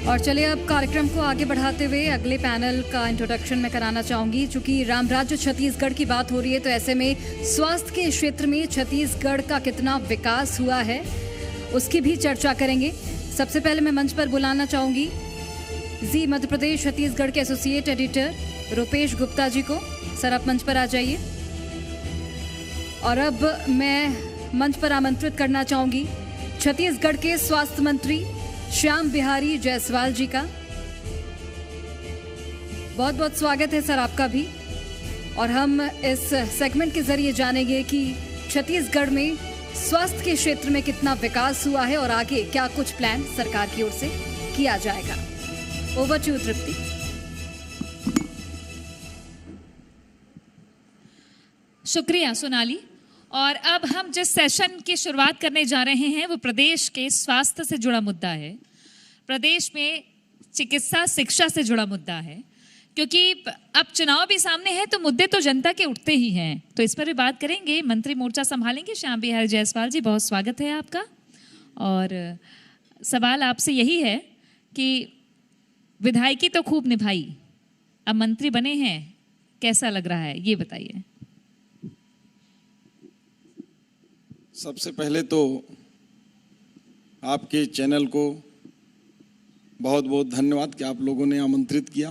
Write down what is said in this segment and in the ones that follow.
और चलिए अब कार्यक्रम को आगे बढ़ाते हुए अगले पैनल का इंट्रोडक्शन मैं कराना चाहूंगी। चूंकि राम राज्य छत्तीसगढ़ की बात हो रही है तो ऐसे में स्वास्थ्य के क्षेत्र में छत्तीसगढ़ का कितना विकास हुआ है उसकी भी चर्चा करेंगे। सबसे पहले मैं मंच पर बुलाना चाहूंगी जी मध्य प्रदेश छत्तीसगढ़ के एसोसिएट एडिटर रुपेश गुप्ता जी को। सर आप मंच पर आ जाइए। और अब मैं मंच पर आमंत्रित करना चाहूंगी छत्तीसगढ़ के स्वास्थ्य मंत्री श्याम बिहारी जायसवाल जी का। बहुत बहुत स्वागत है सर आपका भी। और हम इस सेगमेंट के जरिए जानेंगे कि छत्तीसगढ़ में स्वास्थ्य के क्षेत्र में कितना विकास हुआ है और आगे क्या कुछ प्लान सरकार की ओर से किया जाएगा। ओवर टू तृप्ति। शुक्रिया सोनाली। और अब हम जिस सेशन की शुरुआत करने जा रहे हैं वो प्रदेश के स्वास्थ्य से जुड़ा मुद्दा है। प्रदेश में चिकित्सा शिक्षा से जुड़ा मुद्दा है, क्योंकि अब चुनाव भी सामने है तो मुद्दे तो जनता के उठते ही हैं। तो इस पर भी बात करेंगे। मंत्री मोर्चा संभालेंगे श्याम बिहारी जायसवाल जी, बहुत स्वागत है आपका। और सवाल आपसे यही है कि विधायकी तो खूब निभाई, अब मंत्री बने हैं, कैसा लग रहा है ये बताइए। सबसे पहले तो आपके चैनल को बहुत बहुत धन्यवाद कि आप लोगों ने आमंत्रित किया।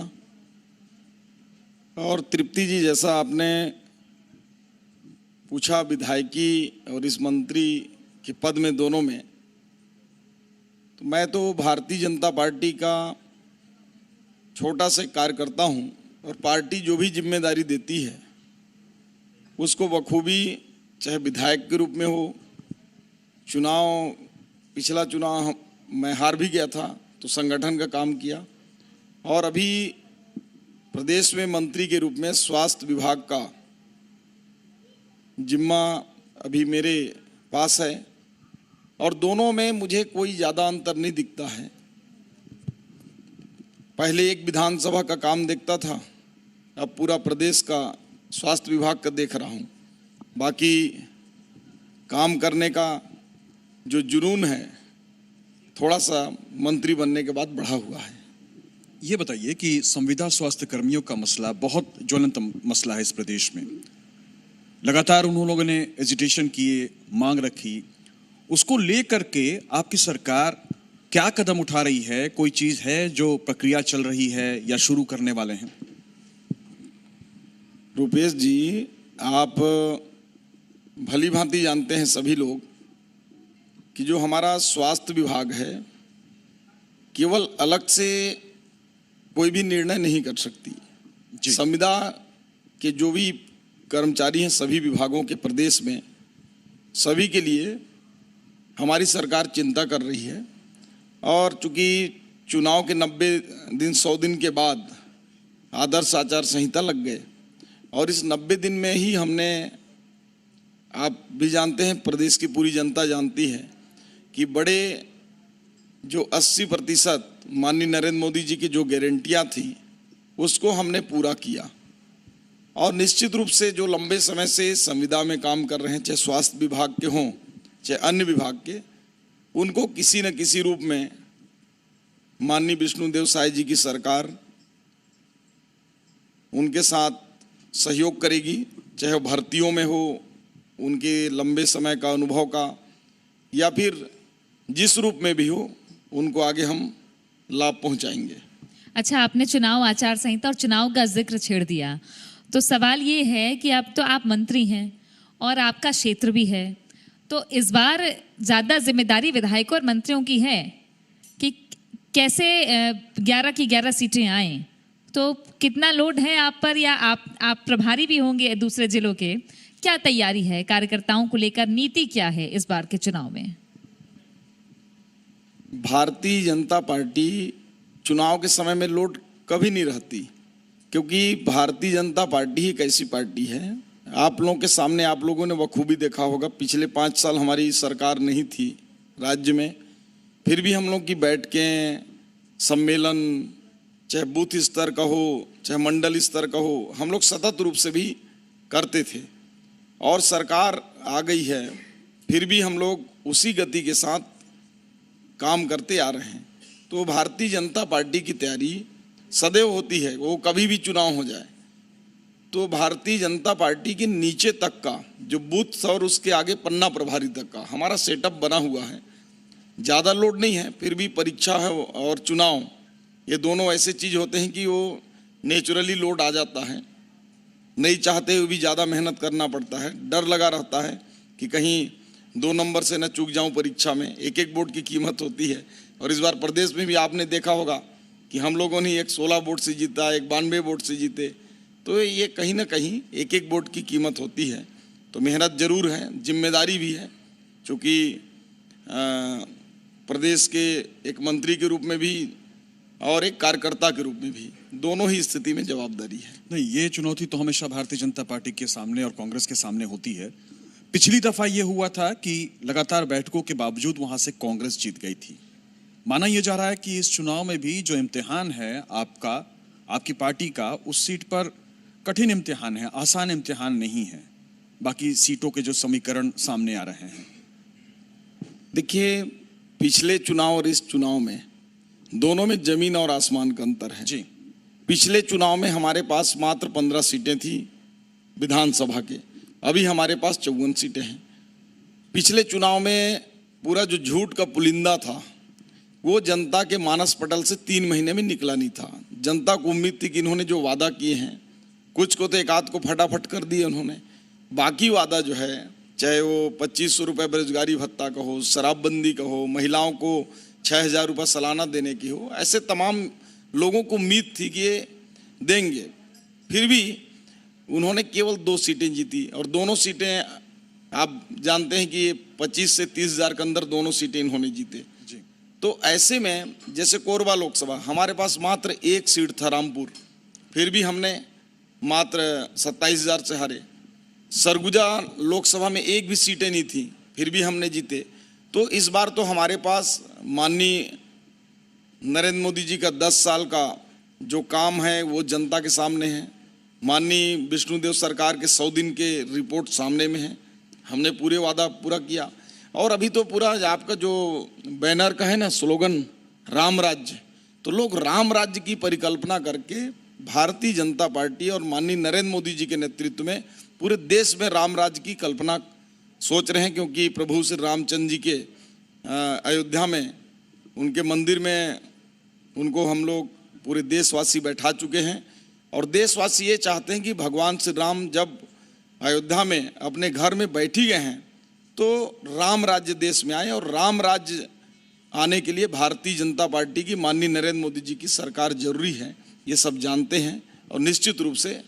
और तृप्ति जी, जैसा आपने पूछा विधायकी और इस मंत्री के पद में दोनों में, तो मैं तो भारतीय जनता पार्टी का छोटा सा कार्यकर्ता हूं और पार्टी जो भी जिम्मेदारी देती है उसको बखूबी, चाहे विधायक के रूप में हो। पिछला चुनाव मैं हार भी गया था तो संगठन का काम किया, और अभी प्रदेश में मंत्री के रूप में स्वास्थ्य विभाग का जिम्मा अभी मेरे पास है। और दोनों में मुझे कोई ज़्यादा अंतर नहीं दिखता है। पहले एक विधानसभा का काम देखता था, अब पूरा प्रदेश का स्वास्थ्य विभाग का देख रहा हूँ। बाकी काम करने का जो जुनून है थोड़ा सा मंत्री बनने के बाद बढ़ा हुआ है। ये बताइए कि संविदा स्वास्थ्य कर्मियों का मसला बहुत ज्वलंत मसला है इस प्रदेश में। लगातार उन लोगों ने एजिटेशन किए, मांग रखी, उसको लेकर के आपकी सरकार क्या कदम उठा रही है? कोई चीज है जो प्रक्रिया चल रही है या शुरू करने वाले हैं? रुपेश जी, आप भली भांति जानते हैं सभी लोग कि जो हमारा स्वास्थ्य विभाग है केवल अलग से कोई भी निर्णय नहीं कर सकती। संविदा के जो भी कर्मचारी हैं सभी विभागों के प्रदेश में, सभी के लिए हमारी सरकार चिंता कर रही है। और चूंकि चुनाव के 90 दिन 100 दिन के बाद आदर्श आचार संहिता लग गए, और इस 90 दिन में ही हमने, आप भी जानते हैं, प्रदेश की पूरी जनता जानती है कि बड़े जो 80% माननीय नरेंद्र मोदी जी की जो गारंटियां थी उसको हमने पूरा किया। और निश्चित रूप से जो लंबे समय से संविदा में काम कर रहे हैं, चाहे स्वास्थ्य विभाग के हों चाहे अन्य विभाग के, उनको किसी न किसी रूप में माननीय विष्णुदेव साय जी की सरकार उनके साथ सहयोग करेगी, चाहे भर्तियों में हो, उनके लंबे समय का अनुभव का, या फिर जिस रूप में भी हो, उनको आगे हम लाभ पहुंचाएंगे। अच्छा, आपने चुनाव आचार संहिता और चुनाव का जिक्र छेड़ दिया, तो सवाल ये है कि अब तो आप मंत्री हैं और आपका क्षेत्र भी है, तो इस बार ज़्यादा जिम्मेदारी विधायकों और मंत्रियों की है कि कैसे 11 की 11 सीटें आएं। तो कितना लोड है आप पर, या आप प्रभारी भी होंगे दूसरे जिलों के, क्या तैयारी है कार्यकर्ताओं को लेकर, नीति क्या है इस बार के चुनाव में? भारतीय जनता पार्टी चुनाव के समय में लोड कभी नहीं रहती, क्योंकि भारतीय जनता पार्टी ही एक ऐसी पार्टी है, आप लोगों के सामने आप लोगों ने बखूबी देखा होगा, पिछले 5 साल हमारी सरकार नहीं थी राज्य में, फिर भी हम लोग की बैठकें, सम्मेलन, चाहे बूथ स्तर का हो चाहे मंडल स्तर का हो, हम लोग सतत रूप से भी करते थे। और सरकार आ गई है, फिर भी हम लोग उसी गति के साथ काम करते आ रहे हैं। तो भारतीय जनता पार्टी की तैयारी सदैव होती है, वो कभी भी चुनाव हो जाए तो भारतीय जनता पार्टी के नीचे तक का जो बूथ और उसके आगे पन्ना प्रभारी तक का हमारा सेटअप बना हुआ है। ज़्यादा लोड नहीं है, फिर भी परीक्षा है और चुनाव ये दोनों ऐसे चीज़ होते हैं कि वो नेचुरली लोड आ जाता है, नहीं चाहते हुए भी ज़्यादा मेहनत करना पड़ता है, डर लगा रहता है कि कहीं 2 नंबर से न चूक जाऊं परीक्षा में। एक एक वोट की कीमत होती है और इस बार प्रदेश में भी आपने देखा होगा कि हम लोगों ने एक 16 वोट से जीता, एक 92 वोट से जीते, तो ये कहीं ना कहीं एक एक वोट की कीमत होती है। तो मेहनत जरूर है, जिम्मेदारी भी है, क्योंकि प्रदेश के एक मंत्री के रूप में भी और एक कार्यकर्ता के रूप में भी दोनों ही स्थिति में जवाबदारी है। नहीं, ये चुनौती तो हमेशा भारतीय जनता पार्टी के सामने और कांग्रेस के सामने होती है। पिछली दफा ये हुआ था कि लगातार बैठकों के बावजूद वहां से कांग्रेस जीत गई थी। माना यह जा रहा है कि इस चुनाव में भी जो इम्तिहान है आपका, आपकी पार्टी का, उस सीट पर कठिन इम्तिहान है, आसान इम्तिहान नहीं है। बाकी सीटों के जो समीकरण सामने आ रहे हैं, देखिए पिछले चुनाव और इस चुनाव में दोनों में जमीन और आसमान का अंतर है जी। पिछले चुनाव में हमारे पास मात्र 15 सीटें थी विधानसभा के, अभी हमारे पास 54 सीटें हैं। पिछले चुनाव में पूरा जो झूठ का पुलिंदा था वो जनता के मानस पटल से 3 महीने में निकला नहीं था। जनता को उम्मीद थी कि इन्होंने जो वादा किए हैं, कुछ को तो एक आध को फटाफट कर दिए उन्होंने, बाकी वादा जो है, चाहे वो 2500 रुपये बेरोजगारी भत्ता का हो, शराबबंदी का हो, महिलाओं को 6000 रुपये सालाना देने की हो, ऐसे तमाम लोगों को उम्मीद थी कि ये देंगे। फिर भी उन्होंने केवल 2 सीटें जीती और दोनों सीटें आप जानते हैं कि 25 से 30 हज़ार के अंदर दोनों सीटें इन्होंने जीते जी। तो ऐसे में जैसे कोरबा लोकसभा हमारे पास मात्र 1 सीट था रामपुर, फिर भी हमने मात्र 27,000 से हारे। सरगुजा लोकसभा में 1 भी सीटें नहीं थी, फिर भी हमने जीते। तो इस बार तो हमारे पास माननीय नरेंद्र मोदी जी का 10 साल का जो काम है वो जनता के सामने है। माननीय विष्णुदेव सरकार के 100 दिन के रिपोर्ट सामने में है, हमने पूरे वादा पूरा किया। और अभी तो पूरा आपका जो बैनर का है ना स्लोगन राम राज्य, तो लोग राम राज्य की परिकल्पना करके भारतीय जनता पार्टी और माननीय नरेंद्र मोदी जी के नेतृत्व में पूरे देश में राम राज्य की कल्पना सोच रहे हैं। क्योंकि प्रभु श्री रामचंद्र जी के अयोध्या में उनके मंदिर में उनको हम लोग पूरे देशवासी बैठा चुके हैं और देशवासी ये चाहते हैं कि भगवान श्री राम जब अयोध्या में अपने घर में बैठ ही गए हैं तो राम राज्य देश में आए, और राम राज्य आने के लिए भारतीय जनता पार्टी की माननीय नरेंद्र मोदी जी की सरकार जरूरी है, ये सब जानते हैं। और निश्चित रूप से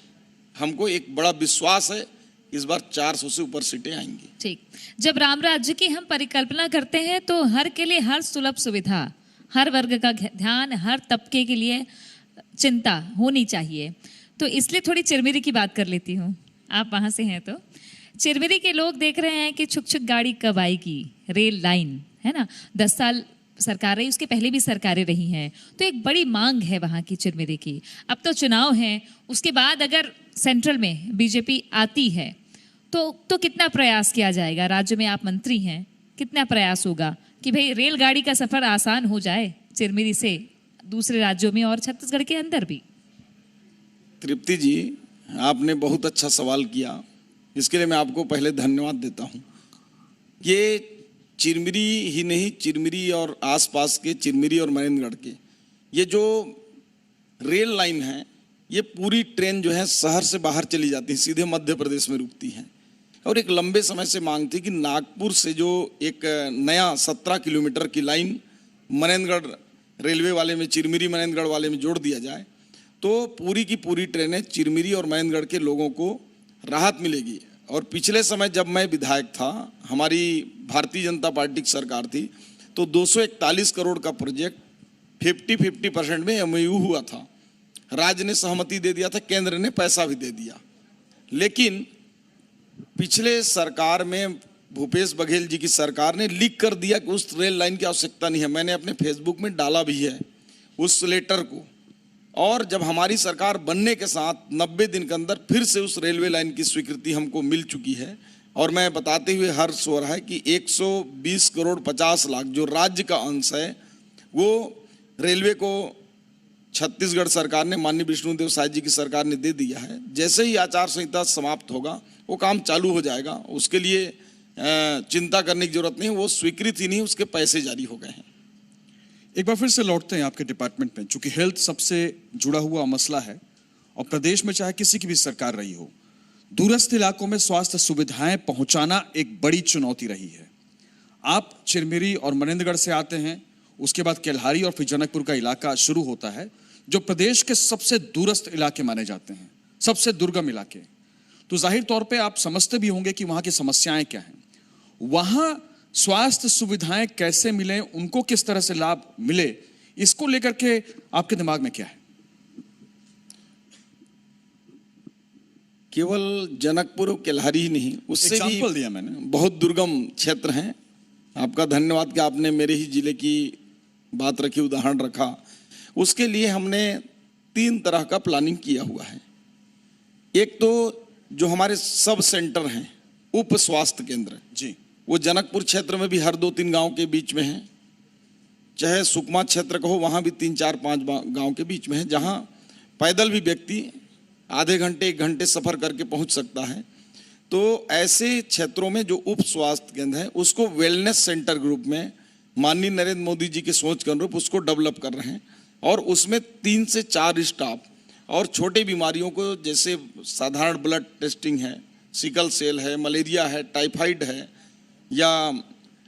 हमको एक बड़ा विश्वास है इस बार 400 से ऊपर सीटें आएंगी। ठीक, जब राम राज्य की हम परिकल्पना करते हैं तो हर के लिए हर सुलभ सुविधा, हर वर्ग का ध्यान, हर तबके के लिए चिंता होनी चाहिए। तो इसलिए थोड़ी चिरमिरी की बात कर लेती हूँ, आप वहाँ से हैं तो। चिरमिरी के लोग देख रहे हैं कि छुक छुक गाड़ी कब आएगी, रेल लाइन है ना, 10 साल सरकार रही, उसके पहले भी सरकारें रही हैं, तो एक बड़ी मांग है वहाँ की चिरमिरी की। अब तो चुनाव हैं, उसके बाद अगर सेंट्रल में बीजेपी आती है तो कितना प्रयास किया जाएगा? राज्य में आप मंत्री हैं, कितना प्रयास होगा कि भाई रेलगाड़ी का सफर आसान हो जाए चिरमिरी से दूसरे राज्यों में और छत्तीसगढ़ के अंदर भी? तृप्ति जी, आपने बहुत अच्छा सवाल किया, इसके लिए मैं आपको पहले धन्यवाद देता हूँ। ये चिरमिरी ही नहीं, चिरमिरी और आसपास के चिरमिरी और मनेंद्रगढ़ के ये जो रेल लाइन है, ये पूरी ट्रेन जो है शहर से बाहर चली जाती है, सीधे मध्य प्रदेश में रुकती है। और एक लंबे समय से मांग थी कि नागपुर से जो एक नया 17 किलोमीटर की लाइन मनेंद्रगढ़ रेलवे वाले में, चिरमिरी मनेंद्रगढ़ वाले में जोड़ दिया जाए तो पूरी की पूरी ट्रेनें चिरमिरी और मनेंद्रगढ़ के लोगों को राहत मिलेगी। और पिछले समय जब मैं विधायक था, हमारी भारतीय जनता पार्टी की सरकार थी, तो 241 करोड़ का प्रोजेक्ट 50-50% में MOU हुआ था। राज्य ने सहमति दे दिया था, केंद्र ने पैसा भी दे दिया। लेकिन पिछले सरकार में भूपेश बघेल जी की सरकार ने लीक कर दिया कि उस रेल लाइन की आवश्यकता नहीं है। मैंने अपने फेसबुक में डाला भी है उस लेटर को। और जब हमारी सरकार बनने के साथ 90 दिन के अंदर फिर से उस रेलवे लाइन की स्वीकृति हमको मिल चुकी है। और मैं बताते हुए हर्ष हो रहा है कि 120 करोड़ 50 लाख जो राज्य का अंश है वो रेलवे को छत्तीसगढ़ सरकार ने, माननीय विष्णुदेव साय जी की सरकार ने दे दिया है। जैसे ही आचार संहिता समाप्त होगा वो काम चालू हो जाएगा, उसके लिए चिंता करने की जरूरत नहीं। वो स्वीकृत ही नहीं, उसके पैसे जारी हो गए हैं। एक बार फिर से लौटते हैं आपके डिपार्टमेंट में, चूंकि हेल्थ सबसे जुड़ा हुआ मसला है और प्रदेश में चाहे किसी की भी सरकार रही हो, दूरस्थ इलाकों में स्वास्थ्य सुविधाएं पहुंचाना एक बड़ी चुनौती रही है। आप चिरमिरी और मनेंद्रगढ़ से आते हैं, उसके बाद केल्हारी और फिर जनकपुर का इलाका शुरू होता है, जो प्रदेश के सबसे दूरस्थ इलाके माने जाते हैं, सबसे दुर्गम इलाके। तो जाहिर तौर पे आप समझते भी होंगे कि वहां की समस्याएं क्या हैं, वहां स्वास्थ्य सुविधाएं कैसे मिले, उनको किस तरह से लाभ मिले, इसको लेकर के आपके दिमाग में क्या है? केवल जनकपुर और केल्हारी ही नहीं, उससे भी एग्जाम्पल दिया मैंने। बहुत दुर्गम क्षेत्र हैं। आपका धन्यवाद कि आपने मेरे ही जिले की बात रखी, उदाहरण रखा। उसके लिए हमने 3 तरह का प्लानिंग किया हुआ है। एक तो जो हमारे सब सेंटर हैं, उप स्वास्थ्य केंद्र जी, वो जनकपुर क्षेत्र में भी हर 2-3 गांव के बीच में है, चाहे सुकमा क्षेत्र कहो वहाँ भी 3-4-5 गांव के बीच में है, जहाँ पैदल भी व्यक्ति आधे घंटे 1 घंटे सफर करके पहुंच सकता है। तो ऐसे क्षेत्रों में जो उप स्वास्थ्य केंद्र है उसको वेलनेस सेंटर ग्रुप में माननीय नरेंद्र मोदी जी के सोच के अनुरूप उसको डेवलप कर रहे हैं, और उसमें 3 से 4 स्टाफ, और छोटी बीमारियों को जैसे साधारण ब्लड टेस्टिंग है, सिकल सेल है, मलेरिया है, टाइफाइड है, या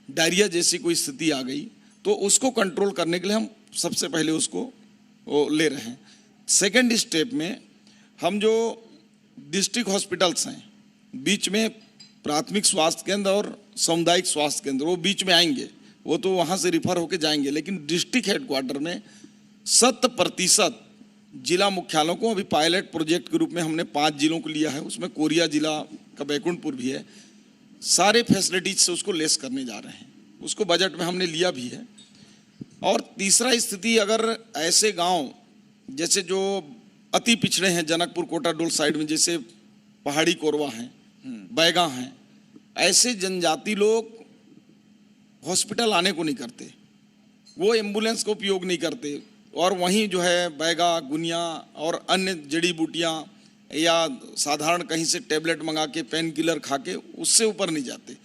डायरिया जैसी कोई स्थिति आ गई तो उसको कंट्रोल करने के लिए हम सबसे पहले उसको ले रहे हैं। सेकेंड स्टेप में हम जो डिस्ट्रिक्ट हॉस्पिटल्स हैं, बीच में प्राथमिक स्वास्थ्य केंद्र और सामुदायिक स्वास्थ्य केंद्र वो बीच में आएंगे, वो तो वहाँ से रिफर होके जाएंगे, लेकिन डिस्ट्रिक्ट हेडक्वार्टर में 100% जिला मुख्यालयों को अभी पायलट प्रोजेक्ट के रूप में हमने 5 जिलों को लिया है, उसमें कोरिया जिला का बैकुंठपुर भी है, सारे फैसिलिटीज से उसको लेस करने जा रहे हैं, उसको बजट में हमने लिया भी है। और तीसरा स्थिति, अगर ऐसे गांव जैसे जो अति पिछड़े हैं, जनकपुर कोटाडोल साइड में जैसे पहाड़ी कोरवा हैं, बैगा हैं, ऐसे जनजाति लोग हॉस्पिटल आने को नहीं करते, वो एम्बुलेंस का उपयोग नहीं करते, और वहीं जो है बैगा, गुनिया और अन्य जड़ी बूटियाँ या साधारण कहीं से टेबलेट मंगा के, पेन किलर खा के उससे ऊपर नहीं जाते।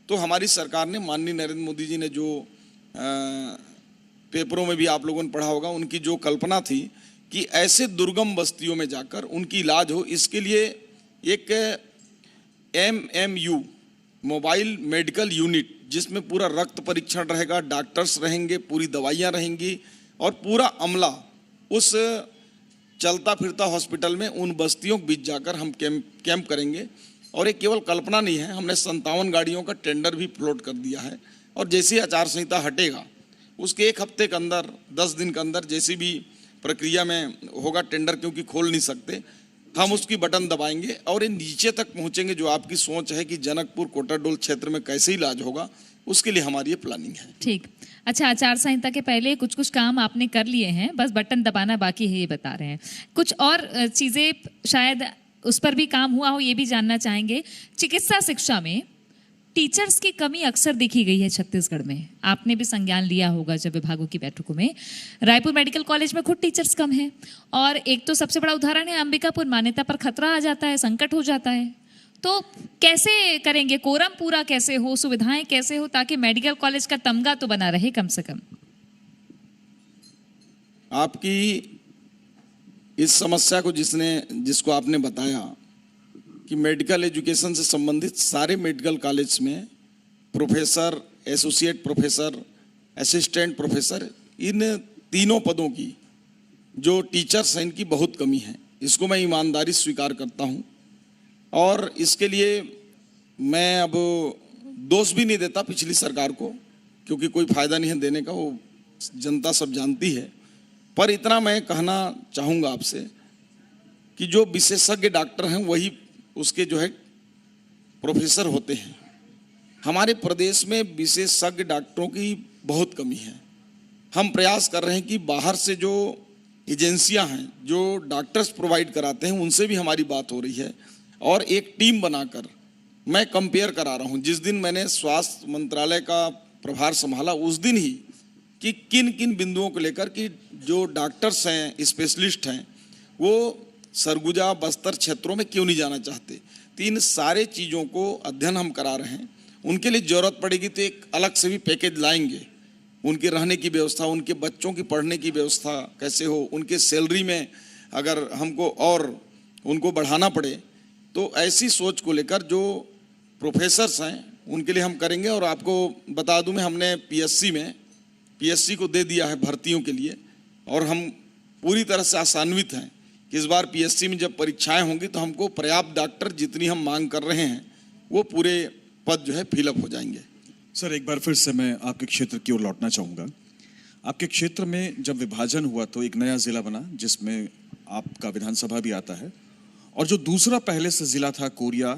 तो हमारी सरकार ने, माननीय नरेंद्र मोदी जी ने जो पेपरों में भी आप लोगों ने पढ़ा होगा, उनकी जो कल्पना थी कि ऐसे दुर्गम बस्तियों में जाकर उनकी इलाज हो, इसके लिए एक MMU मोबाइल मेडिकल यूनिट, जिसमें पूरा रक्त परीक्षण रहेगा, डॉक्टर्स रहेंगे, पूरी दवाइयाँ रहेंगी और पूरा अमला उस चलता फिरता हॉस्पिटल में उन बस्तियों के बीच जाकर हम कैंप करेंगे। और ये केवल कल्पना नहीं है, हमने 57 गाड़ियों का टेंडर भी फ्लोट कर दिया है, और जैसे ही आचार संहिता हटेगा उसके 1 हफ्ते के अंदर, 10 दिन के अंदर, जैसी भी प्रक्रिया में होगा टेंडर, क्योंकि खोल नहीं सकते, हम उसकी बटन दबाएंगे और ये नीचे तक पहुंचेंगे। जो आपकी सोच है कि जनकपुर कोटाडोल क्षेत्र में कैसे इलाज होगा, उसके लिए हमारी ये प्लानिंग है। ठीक। अच्छा, आचार संहिता के पहले कुछ कुछ काम आपने कर लिए हैं, बस बटन दबाना बाकी है, ये बता रहे हैं। कुछ और चीज़ें शायद उस पर भी काम हुआ हो, ये भी जानना चाहेंगे। चिकित्सा शिक्षा में टीचर्स की कमी अक्सर देखी गई है छत्तीसगढ़ में, आपने भी संज्ञान लिया होगा जब विभागों की बैठकों में। रायपुर मेडिकल कॉलेज में खुद टीचर्स कम है, और एक तो सबसे बड़ा उदाहरण है अंबिकापुर, मान्यता पर खतरा आ जाता है, संकट हो जाता है। तो कैसे करेंगे, कोरम पूरा कैसे हो, सुविधाएं कैसे हो, ताकि मेडिकल कॉलेज का तमगा तो बना रहे कम से कम? आपकी इस समस्या को जिसको आपने बताया कि मेडिकल एजुकेशन से संबंधित सारे मेडिकल कॉलेज में professor, associate professor, assistant professor, इन तीनों पदों की जो टीचर्स हैं इनकी बहुत कमी है। इसको मैं ईमानदारी स्वीकार करता हूँ, और इसके लिए मैं अब दोष भी नहीं देता पिछली सरकार को, क्योंकि कोई फायदा नहीं है देने का, वो जनता सब जानती है। पर इतना मैं कहना चाहूँगा आपसे कि जो विशेषज्ञ डॉक्टर हैं वही उसके जो है प्रोफेसर होते हैं। हमारे प्रदेश में विशेषज्ञ डॉक्टरों की बहुत कमी है। हम प्रयास कर रहे हैं कि बाहर से जो एजेंसियां हैं जो डॉक्टर्स प्रोवाइड कराते हैं उनसे भी हमारी बात हो रही है, और एक टीम बनाकर मैं कंपेयर करा रहा हूं। जिस दिन मैंने स्वास्थ्य मंत्रालय का प्रभार संभाला उस दिन ही कि किन किन बिंदुओं को लेकर कि जो डॉक्टर्स हैं, स्पेशलिस्ट हैं, वो सरगुजा बस्तर क्षेत्रों में क्यों नहीं जाना चाहते। तो इन सारे चीज़ों को अध्ययन हम करा रहे हैं। उनके लिए ज़रूरत पड़ेगी तो एक अलग से भी पैकेज लाएंगे। उनके रहने की व्यवस्था, उनके बच्चों की पढ़ने की व्यवस्था कैसे हो, उनके सैलरी में अगर हमको और उनको बढ़ाना पड़े तो ऐसी सोच को लेकर जो प्रोफेसर्स हैं उनके लिए हम करेंगे। और आपको बता दूं, मैं हमने पीएससी को दे दिया है भर्तियों के लिए, और हम पूरी तरह से आशान्वित हैं कि इस बार पीएससी में जब परीक्षाएं होंगी तो हमको पर्याप्त डॉक्टर जितनी हम मांग कर रहे हैं वो पूरे पद जो है फिलअप हो जाएंगे। सर, एक बार फिर से मैं आपके क्षेत्र की ओर लौटना चाहूँगा। आपके क्षेत्र में जब विभाजन हुआ तो एक नया जिला बना जिसमें आपका विधानसभा भी आता है, और जो दूसरा पहले से जिला था कोरिया,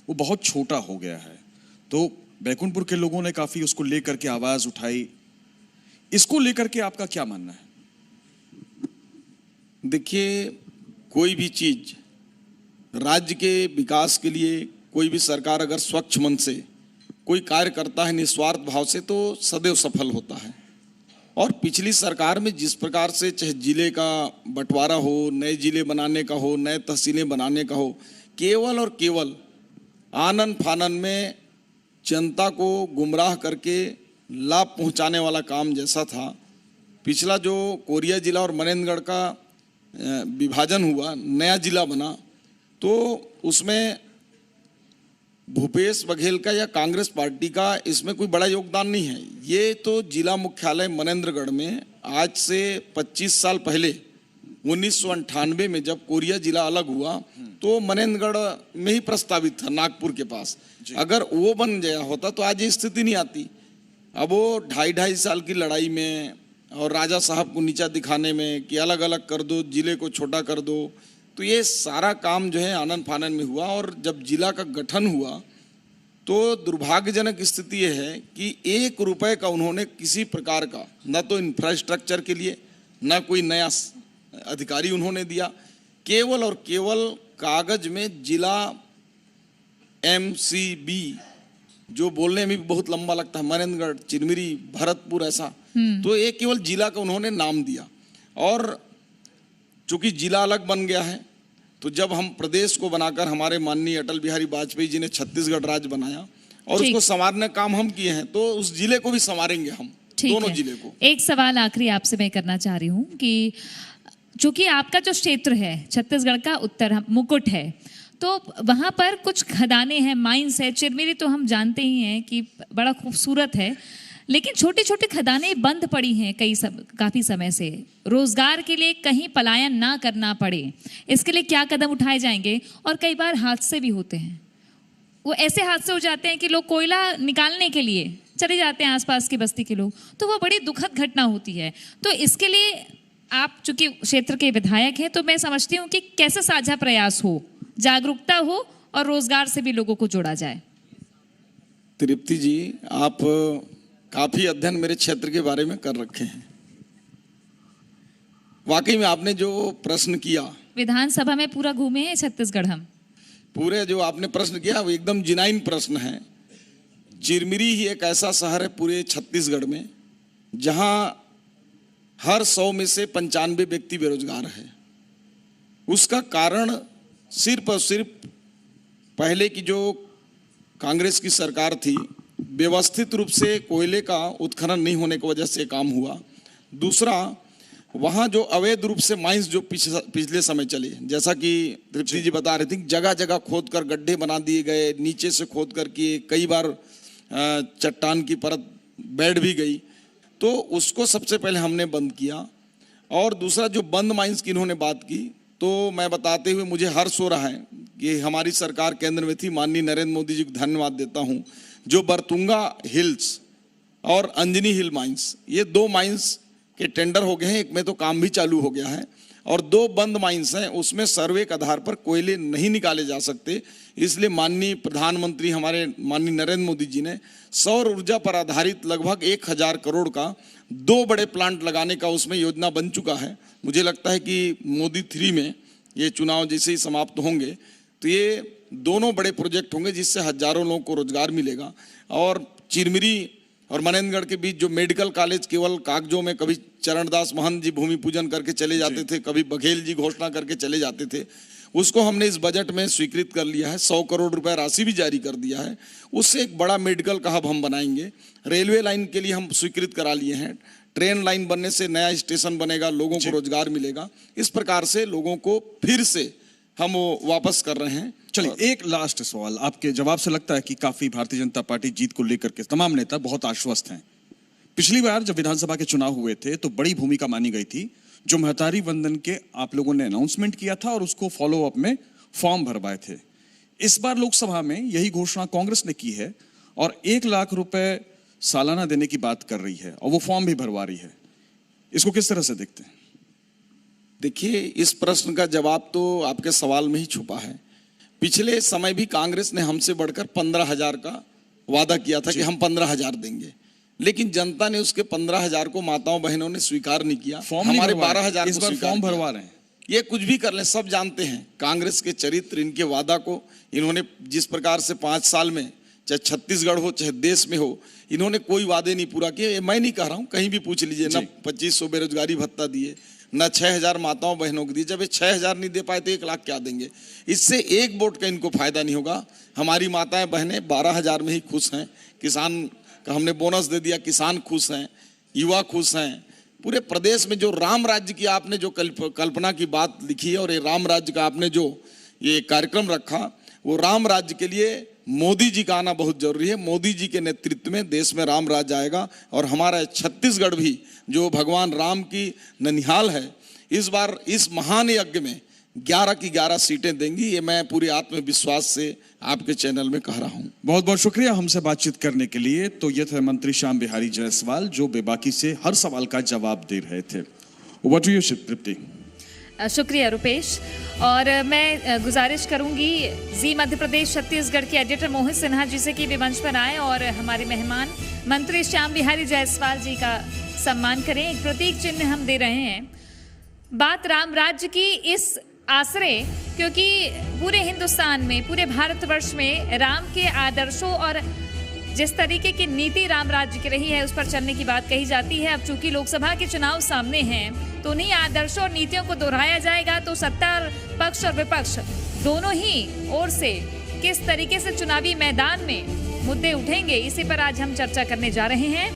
वो बहुत छोटा हो गया है। तो बैकुंठपुर के लोगों ने काफ़ी उसको लेकर के आवाज़ उठाई। इसको लेकर के आपका क्या मानना है? देखिए, कोई भी चीज़ राज्य के विकास के लिए कोई भी सरकार अगर स्वच्छ मन से कोई कार्य करता है, निस्वार्थ भाव से, तो सदैव सफल होता है। और पिछली सरकार में जिस प्रकार से चाहे जिले का बंटवारा हो, नए जिले बनाने का हो, नए तहसीलें बनाने का हो, केवल और केवल आनन फानन में जनता को गुमराह करके लाभ पहुंचाने वाला काम जैसा था। पिछला जो कोरिया जिला और मनेंद्रगढ़ का विभाजन हुआ, नया जिला बना, तो उसमें भूपेश बघेल का या कांग्रेस पार्टी का इसमें कोई बड़ा योगदान नहीं है। ये तो जिला मुख्यालय मनेंद्रगढ़ में आज से 25 साल पहले 1998 में जब कोरिया जिला अलग हुआ तो मनेंद्रगढ़ में ही प्रस्तावित था, नागपुर के पास। अगर वो बन गया होता तो आज ये स्थिति नहीं आती। अब वो 2.5 साल की लड़ाई में और राजा साहब को नीचा दिखाने में कि अलग अलग कर दो, जिले को छोटा कर दो, तो ये सारा काम जो है आनन फानन में हुआ। और जब जिला का गठन हुआ तो दुर्भाग्यजनक स्थिति ये है कि 1 रुपए का उन्होंने किसी प्रकार का न तो इंफ्रास्ट्रक्चर के लिए न कोई नया अधिकारी उन्होंने दिया। केवल और केवल कागज में जिला MCB, जो बोलने में भी बहुत लंबा लगता है, मनेंद्रगढ़, चिरमिरी, भरतपुर, ऐसा, तो ये केवल जिला का उन्होंने नाम दिया। और चूंकि जिला अलग बन गया है तो जब हम प्रदेश को बनाकर, हमारे माननीय अटल बिहारी वाजपेयी जी ने छत्तीसगढ़ राज्य बनाया और उसको संवारने का काम हम किए हैं, तो उस जिले को भी संवारेंगे हम, दोनों जिले को। एक सवाल आखिरी आपसे मैं करना चाह रही हूँ कि चूंकि आपका जो क्षेत्र है छत्तीसगढ़ का उत्तर मुकुट है, तो वहाँ पर कुछ खदानें हैं, माइंस है। चिरमिरी तो हम जानते ही हैं कि बड़ा खूबसूरत है, लेकिन छोटी छोटी खदानें बंद पड़ी हैं काफ़ी समय से। रोजगार के लिए कहीं पलायन ना करना पड़े, इसके लिए क्या कदम उठाए जाएंगे? और कई बार हादसे भी होते हैं, वो ऐसे हादसे हो जाते हैं कि लोग कोयला निकालने के लिए चले जाते हैं आसपास की बस्ती के लोग, तो वो बड़ी दुखद घटना होती है। तो इसके लिए आप चूंकि क्षेत्र के विधायक हैं, तो मैं समझती हूँ कि कैसे साझा प्रयास हो, जागरूकता हो और रोजगार से भी लोगों को जोड़ा जाए। तृप्ति जी, आप काफी अध्ययन मेरे क्षेत्र के बारे में कर रखे हैं। वाकई में आपने जो प्रश्न किया, विधानसभा में पूरा घूमे हैं छत्तीसगढ़ हम, पूरे जो आपने प्रश्न किया वो एकदम जिनाइन प्रश्न है। चिरमिरी ही एक ऐसा शहर है पूरे छत्तीसगढ़ में जहां हर 100 में से 95 व्यक्ति बेरोजगार है। उसका कारण सिर्फ और सिर्फ पहले की जो कांग्रेस की सरकार थी, व्यवस्थित रूप से कोयले का उत्खनन नहीं होने की वजह से काम हुआ। दूसरा, वहाँ जो अवैध रूप से माइंस जो पिछले समय चले, जैसा कि तृप्ति जी बता रहे थे, जगह जगह खोद कर गड्ढे बना दिए गए, नीचे से खोद करके कई बार चट्टान की परत बैठ भी गई, तो उसको सबसे पहले हमने बंद किया। और दूसरा, जो बंद माइंस की इन्होंने बात की, तो मैं बताते हुए मुझे हर्ष हो रहा है कि हमारी सरकार केंद्र में थी, माननीय नरेंद्र मोदी जी को धन्यवाद देता हूँ। जो बरतुंगा हिल्स और अंजनी हिल माइंस, ये 2 माइंस के टेंडर हो गए हैं, एक में तो काम भी चालू हो गया है, और 2 बंद माइंस हैं, उसमें सर्वे के आधार पर कोयले नहीं निकाले जा सकते। इसलिए माननीय प्रधानमंत्री हमारे माननीय नरेंद्र मोदी जी ने सौर ऊर्जा पर आधारित लगभग 1000 करोड़ का 2 बड़े प्लांट लगाने का उसमें योजना बन चुका है। मुझे लगता है कि मोदी 3 में ये चुनाव जैसे ही समाप्त होंगे तो ये दोनों बड़े प्रोजेक्ट होंगे जिससे हजारों लोगों को रोजगार मिलेगा। और चिरमिरी और मनेंद्रगढ़ के बीच जो मेडिकल कॉलेज केवल कागजों में, कभी चरणदास महंत जी भूमि पूजन करके चले जाते थे, कभी बघेल जी घोषणा करके चले जाते थे, उसको हमने इस बजट में स्वीकृत कर लिया है। 100 करोड़ रुपए राशि भी जारी कर दिया है। उससे एक बड़ा मेडिकल का हब हम बनाएंगे। रेलवे लाइन के लिए हम स्वीकृत करा लिए हैं। ट्रेन लाइन बनने से नया स्टेशन बनेगा, लोगों को रोजगार मिलेगा। इस प्रकार से लोगों को फिर से हम वापस कर रहे हैं। चलिए, एक लास्ट सवाल। आपके जवाब से लगता है कि काफी भारतीय जनता पार्टी जीत को लेकर के तमाम नेता बहुत आश्वस्त हैं। पिछली बार जब विधानसभा के चुनाव हुए थे तो बड़ी भूमिका मानी गई थी। जो महतारी वंदन के आप लोगों ने अनाउंसमेंट किया था और उसको फॉलो अप में फॉर्म भरवाए थे। इस बार लोकसभा में यही घोषणा कांग्रेस ने की है और 1 लाख रुपए सालाना देने की बात कर रही है और वो फॉर्म भी भरवा रही है। इसको किस तरह से देखते हैं? देखिए, इस प्रश्न का जवाब तो आपके सवाल में ही छुपा है। पिछले समय भी कांग्रेस ने हमसे बढ़कर 15,000 का वादा किया था कि हम 15,000 देंगे, लेकिन जनता ने उसके 15,000 को माताओं बहनों ने स्वीकार नहीं किया। हमारे 12,000 इस बार फॉर्म भरवा रहे हैं। ये कुछ भी कर लें, सब जानते हैं कांग्रेस के चरित्र, इनके वादा को। इन्होंने जिस प्रकार से 5 साल में, चाहे छत्तीसगढ़ हो चाहे देश में हो, इन्होंने कोई वादे नहीं पूरा किए। मैं नहीं कह रहा हूं, कहीं भी पूछ लीजिए। ना 2500 बेरोजगारी भत्ता दिए, ना 6,000 माताओं बहनों को दिए। जब ये 6,000 नहीं दे पाए तो 1 लाख क्या देंगे? इससे एक वोट का इनको फायदा नहीं होगा। हमारी माताएं बहनें 12,000 में ही खुश हैं। किसान का हमने बोनस दे दिया, किसान खुश हैं, युवा खुश हैं। पूरे प्रदेश में जो राम राज्य की आपने जो कल्पना की बात लिखी है और ये राम राज्य का आपने जो ये कार्यक्रम रखा, वो राम राज्य के लिए मोदी जी का आना बहुत जरूरी है। मोदी जी के नेतृत्व में देश में राम राज्य आएगा और हमारा छत्तीसगढ़ भी जो भगवान राम की ननिहाल है, इस बार इस महान यज्ञ में 11 की 11 सीटें देंगी। ये मैं पूरे आत्मविश्वास से आपके चैनल में कह रहा हूं। बहुत बहुत शुक्रिया हमसे बातचीत करने के लिए। तो ये थे मंत्री श्याम बिहारी जायसवाल जो बेबाकी से हर सवाल का जवाब दे रहे थे। ओवर टू यू तृप्ति। शुक्रिया रुपेश। और मैं गुजारिश करूंगी जी मध्य प्रदेश छत्तीसगढ़ के एडिटर मोहित सिन्हा जी से कि वे मंच पर आए और हमारे मेहमान मंत्री श्याम बिहारी जायसवाल जी का सम्मान करें। एक प्रतीक चिन्ह हम दे रहे हैं। बात राम राज्य की इस आश्रय, क्योंकि पूरे हिंदुस्तान में, पूरे भारतवर्ष में राम के आदर्शों और जिस तरीके की नीति राम राज्य की रही है उस पर चलने की बात कही जाती है। अब चूंकि लोकसभा के चुनाव सामने हैं तो उन्हीं आदर्शों और नीतियों को दोहराया जाएगा। तो सत्ता पक्ष और विपक्ष दोनों ही ओर से किस तरीके से चुनावी मैदान में मुद्दे उठेंगे, इसी पर आज हम चर्चा करने जा रहे हैं।